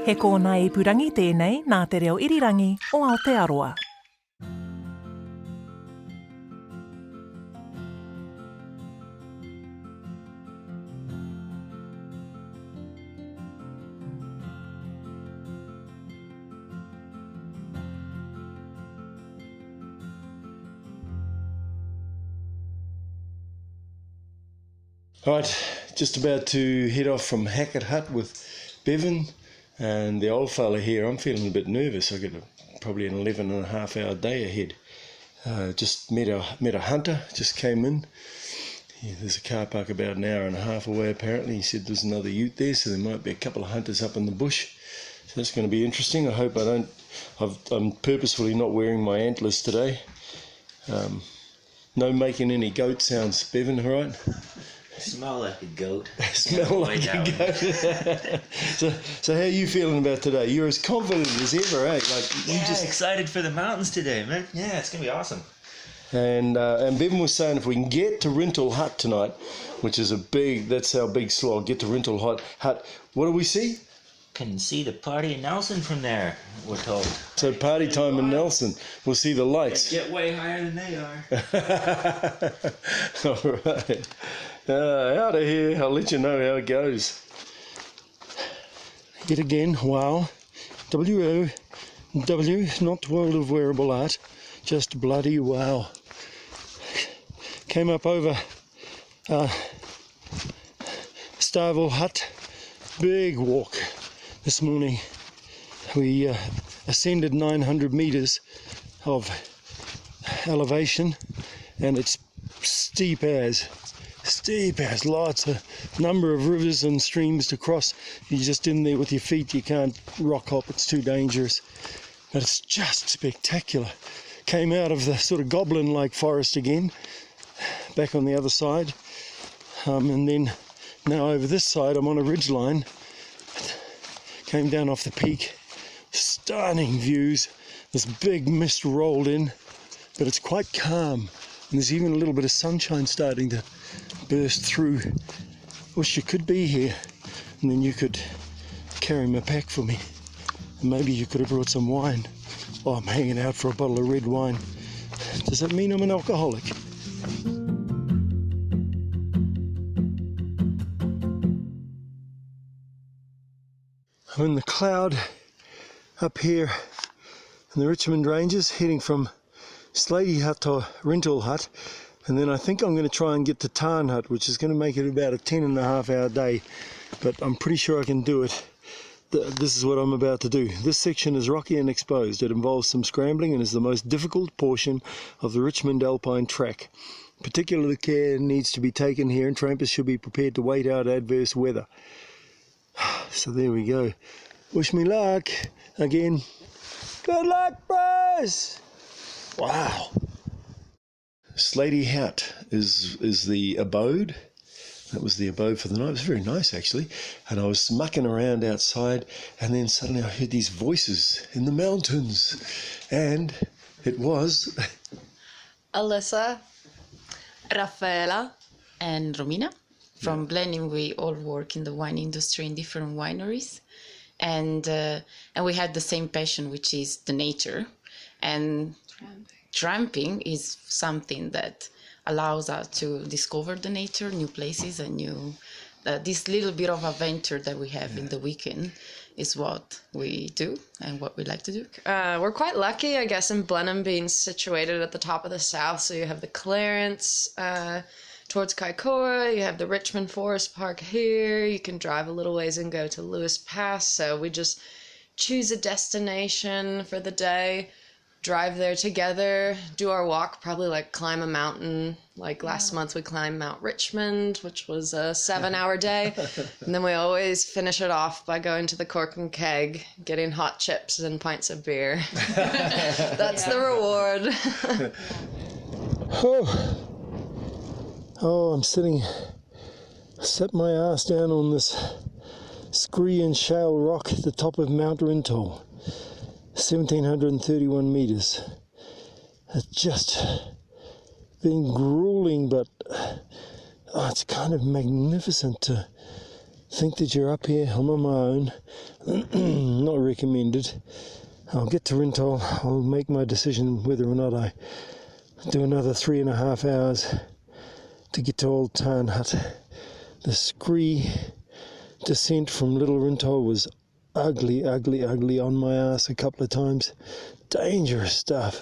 He kōna ipurangi tēnei nā te reo irirangi o Aotearoa. Right, just about to head off from Hackett Hut with Bevan and the old fella here. I'm feeling a bit nervous. I've got probably an 11.5 hour day ahead. Just met a hunter, just came in. Yeah, there's a car park about an hour and a half away apparently. He said there's another ute there, so there might be a couple of hunters up in the bush. So that's going to be interesting. I hope I'm purposefully not wearing my antlers today. No making any goat sounds, Bevan, all right? Smell like a goat. Smell like a goat. So how are you feeling about today? You're as confident as ever, eh? Excited for the mountains today, man. Yeah, it's gonna be awesome. And Bevan was saying if we can get to Rintle Hut tonight, which is that's our big slog, get to Rintle Hut. What do we see? Can see the party in Nelson from there, we're told. So party time in Nelson. We'll see the lights. Get way higher than they are. All right. Out of here. I'll let you know how it goes. Yet again, wow. W-O-W, not World of Wearable Art. Just bloody wow. Came up over Starville Hut. Big walk this morning. We ascended 900 meters of elevation, and it's steep as lots of number of rivers and streams to cross. You're just in there with your feet, you can't rock hop, it's too dangerous, but it's just spectacular. Came out of the sort of goblin-like forest again, back on the other side, and then now over this side I'm on a ridge line. Came down off the peak, stunning views. This big mist rolled in, but it's quite calm, and there's even a little bit of sunshine starting to burst through. Wish you could be here, and then you could carry my pack for me, and maybe you could have brought some wine. Oh, I'm hanging out for a bottle of red wine. Does that mean I'm an alcoholic? I'm in the cloud up here in the Richmond Ranges, heading from Slady Hut to Rintle Hut, and then I think I'm going to try and get to Tarn Hut, which is going to make it about a 10.5 hour day, but I'm pretty sure I can do it. This is what I'm about to do. This section is rocky and exposed. It involves some scrambling and is the most difficult portion of the Richmond Alpine Track. Particular care needs to be taken here, and trampers should be prepared to wait out adverse weather. So there we go. Wish me luck again. Good luck, bros! Wow. Slady Hut is the abode. That was the abode for the night. It was very nice, actually. And I was mucking around outside, and then suddenly I heard these voices in the mountains. And it was Alyssa, Rafaela, and Romina. From blending, we all work in the wine industry in different wineries, and we had the same passion, which is the nature, and tramping is something that allows us to discover the nature, new places, and this little bit of adventure that we have in the weekend is what we do and what we like to do. We're quite lucky, I guess, in Blenheim being situated at the top of the south, so you have the Clarence towards Kaikoura, you have the Richmond Forest Park here, you can drive a little ways and go to Lewis Pass, so we just choose a destination for the day, drive there together, do our walk, probably like climb a mountain. Like last month we climbed Mount Richmond, which was a 7-hour day, and then we always finish it off by going to the Cork and Keg, getting hot chips and pints of beer. That's the reward. Oh, I'm set my ass down on this scree and shale rock at the top of Mount Rintle, 1,731 meters. It's just been grueling, but it's kind of magnificent to think that you're up here. I'm on my own. Not recommended. I'll get to Rintoul. I'll make my decision whether or not I do another 3.5 hours to get to Old Tarn Hut. The scree descent from Little Rintoul was ugly on my ass a couple of times. Dangerous stuff.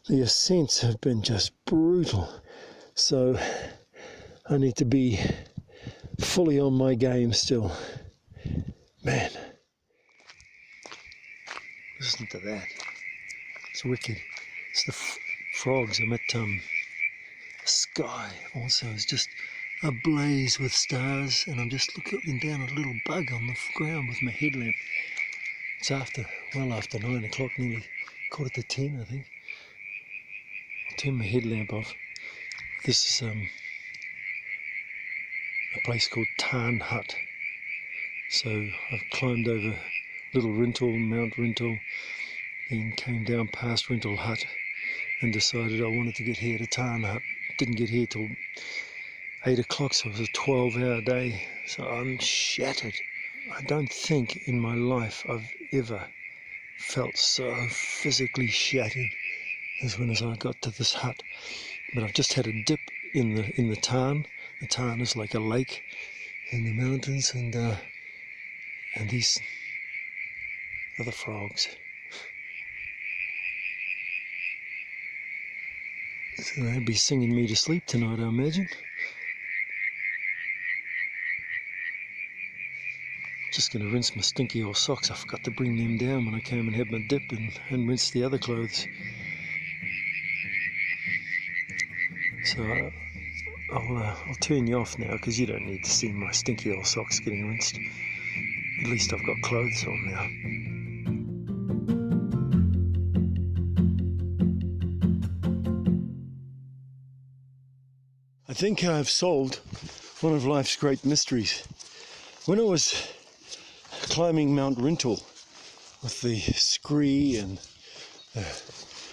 The ascents have been just brutal. So I need to be fully on my game still. Man. Listen to that. It's wicked. It's the frogs. I'm at the sky also is just ablaze with stars, and I'm just looking down at a little bug on the ground with my headlamp. It's well after 9 o'clock, nearly 9:45, I think. I'll turn my headlamp off. This is a place called Tarn Hut. So I've climbed over Little Rintoul, Mount Rintoul, then came down past Rintoul Hut and decided I wanted to get here to Tarn Hut. Didn't get here till 8 o'clock, so it was a 12-hour day. So I'm shattered. I don't think in my life I've ever felt so physically shattered as when I got to this hut. But I've just had a dip in the Tarn. The Tarn is like a lake in the mountains, and these are the frogs. So they'll be singing me to sleep tonight, I imagine. Just going to rinse my stinky old socks. I forgot to bring them down when I came and had my dip and rinse the other clothes. So I'll turn you off now, because you don't need to see my stinky old socks getting rinsed. At least I've got clothes on now. I think I've solved one of life's great mysteries. When I was climbing Mount Rintoul with the scree and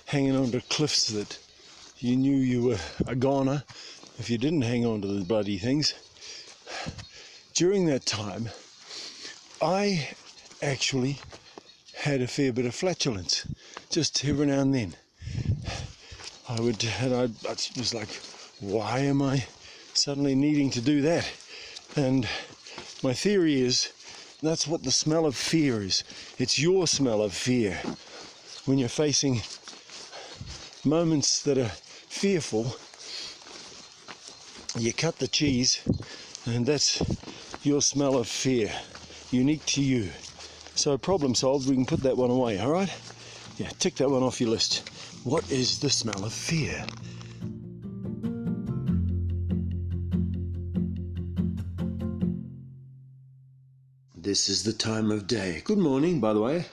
hanging onto cliffs that you knew you were a goner if you didn't hang on to the bloody things, during that time I actually had a fair bit of flatulence, just every now and then. I was like, why am I suddenly needing to do that? And my theory is that's what the smell of fear is. It's your smell of fear. When you're facing moments that are fearful, you cut the cheese, and that's your smell of fear, unique to you. So problem solved, we can put that one away, all right? Yeah, tick that one off your list. What is the smell of fear? This is the time of day. Good morning, by the way.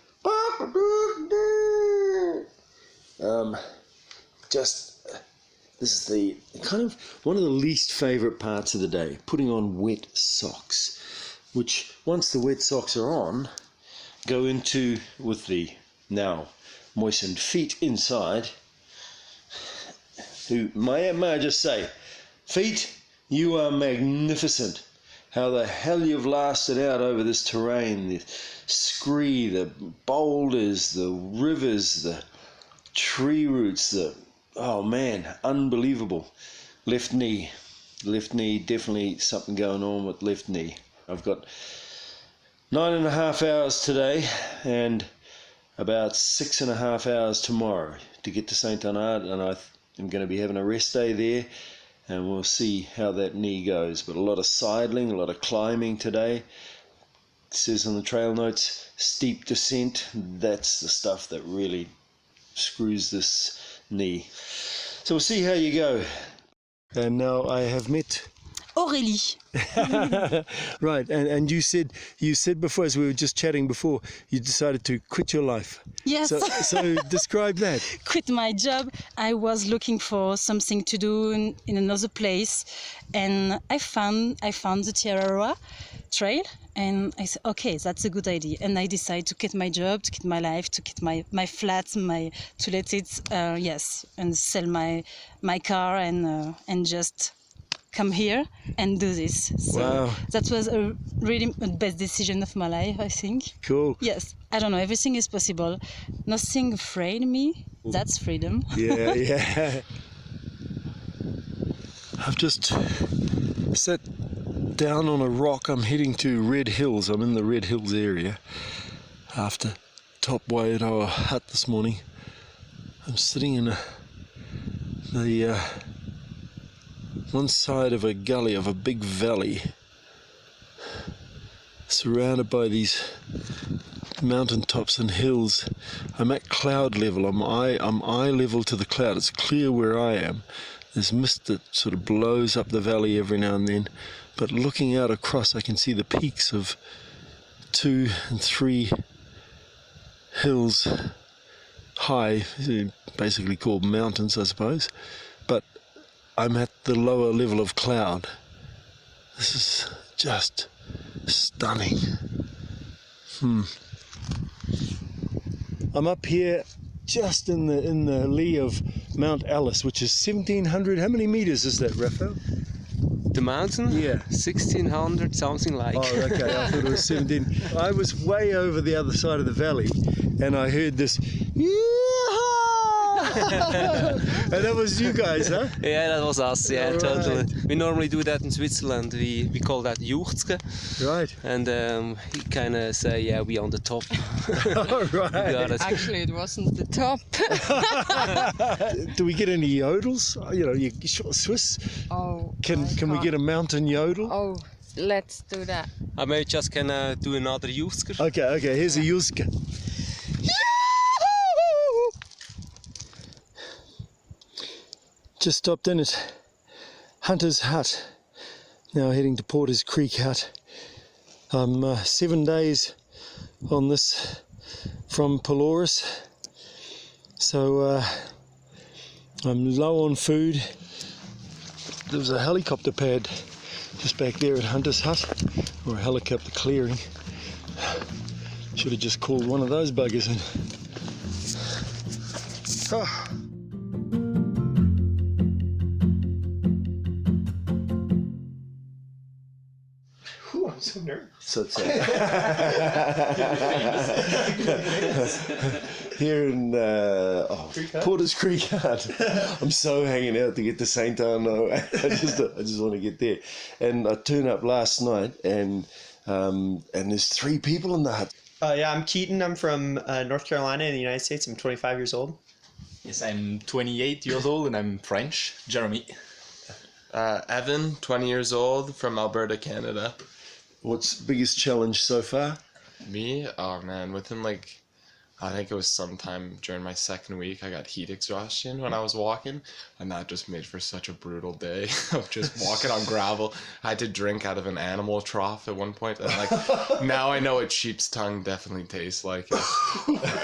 This is the kind of one of the least favourite parts of the day, putting on wet socks, which once the wet socks are on, go into with the now moistened feet inside. May I just say, feet, you are magnificent. How the hell you've lasted out over this terrain, the scree, the boulders, the rivers, the tree roots, oh man, unbelievable. Left knee, definitely something going on with left knee. I've got 9.5 hours today and about 6.5 hours tomorrow to get to St. Bernard, and I'm going to be having a rest day there, and we'll see how that knee goes. But a lot of sidling, a lot of climbing today. It says on the trail notes, steep descent. That's the stuff that really screws this knee. So we'll see how you go. And now I have met Aurélie. Right, and you said before, as we were just chatting before, you decided to quit your life. Yes. So describe that. Quit my job. I was looking for something to do in another place, and I found the Tierra Trail, and I said, okay, that's a good idea. And I decided to quit my job, to quit my life, to quit my flat, to let it, and sell my car and just come here and do this. So Wow. that was a really best decision of my life, I think. Cool. Yes, I don't know, everything is possible. Nothing afraid me. That's freedom. Yeah, yeah. I've just sat down on a rock. I'm heading to Red Hills. I'm in the Red Hills area after Top Wairoa hut this morning. I'm sitting in the one side of a gully of a big valley, surrounded by these mountaintops and hills. I'm at cloud level. I'm eye level to the cloud. It's clear where I am. There's mist that sort of blows up the valley every now and then, but looking out across I can see the peaks of 2 and 3 hills high, basically called mountains I suppose, but I'm at the lower level of cloud. This is just stunning. I'm up here just in the lee of Mount Alice, which is 1,700. How many meters is that, Raphael? The mountain? Yeah. 1600, something like. Oh, okay. I thought it was 17. I was way over the other side of the valley, and I heard this. Yeehaw! And that was you guys, huh? Yeah, that was us. Yeah, Right. totally. We normally do that in Switzerland. We call that Juchzke. Right. And we kind of say, yeah, we on the top. All right. Got it. Actually, it wasn't the top. Do we get any yodels? You know, you Swiss. Oh. Can we get a mountain yodel? Oh, let's do that. I maybe just can do another Juchzke. Okay. Here's a Yuska. Just stopped in at Hunter's Hut. Now heading to Porter's Creek Hut. I'm 7 days on this from Pelorus, so I'm low on food. There was a helicopter pad just back there at Hunter's Hut, or a helicopter clearing. Should have just called one of those buggers in. Oh. Whew, I'm so nervous. So here in Porter's Creek Hut. I'm so hanging out to get to St. Arnaud. I just want to get there. And I turned up last night, and there's 3 people in the hut. Yeah, I'm Keaton. I'm from North Carolina in the United States. I'm 25 years old. Yes, I'm 28 years old and I'm French. Jeremy. Evan, 20 years old, from Alberta, Canada. What's the biggest challenge so far? Me? Oh man, within I think it was sometime during my 2nd week, I got heat exhaustion when I was walking, and that just made for such a brutal day of just walking on gravel. I had to drink out of an animal trough at one point, and now I know what sheep's tongue definitely tastes like.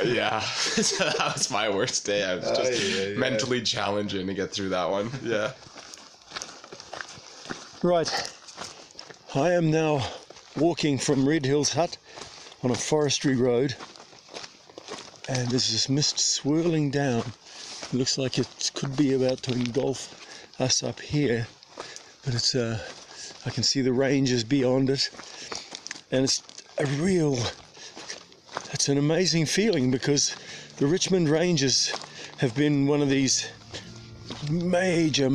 Yeah, so that was my worst day. I was just mentally challenging to get through that one. Yeah. Right, I am now walking from Red Hills Hut on a forestry road, and there's this mist swirling down. It looks like it could be about to engulf us up here, but it's I can see the ranges beyond it, and it's an amazing feeling, because the Richmond Ranges have been one of these major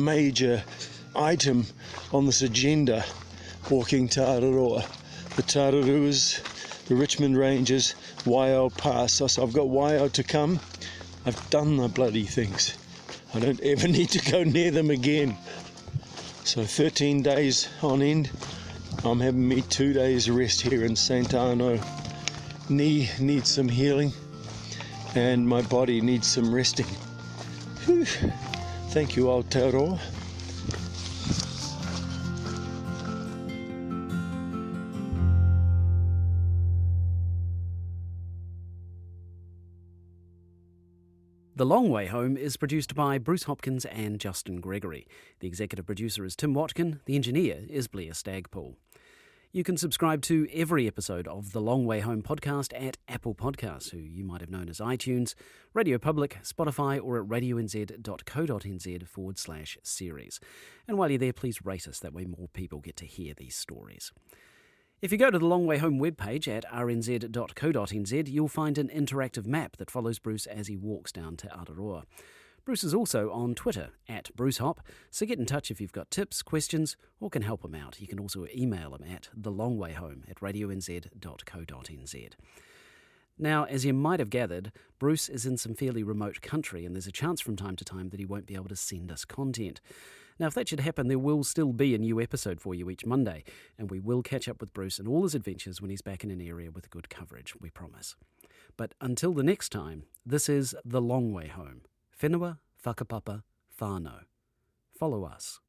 item on this agenda, walking Tāraroa. The Tāraruas, the Richmond Ranges, Waio Pass. So I've got Waio to come. I've done the bloody things. I don't ever need to go near them again. So 13 days on end. I'm having me 2 days rest here in St. Arnaud. Knee needs some healing, and my body needs some resting. Whew. Thank you, Aotearoa. The Long Way Home is produced by Bruce Hopkins and Justin Gregory. The executive producer is Tim Watkin. The engineer is Blair Stagpool. You can subscribe to every episode of the Long Way Home podcast at Apple Podcasts, who you might have known as iTunes, Radio Public, Spotify, or at radionz.co.nz/series. And while you're there, please rate us, that way more people get to hear these stories. If you go to the Long Way Home webpage at rnz.co.nz, you'll find an interactive map that follows Bruce as he walks down to Aotearoa. Bruce is also on Twitter at BruceHop, so get in touch if you've got tips, questions, or can help him out. You can also email him at thelongwayhome@radionz.co.nz. Now, as you might have gathered, Bruce is in some fairly remote country, and there's a chance from time to time that he won't be able to send us content. Now, if that should happen, there will still be a new episode for you each Monday, and we will catch up with Bruce and all his adventures when he's back in an area with good coverage, we promise. But until the next time, this is The Long Way Home. Whenua, whakapapa, whānau. Follow us.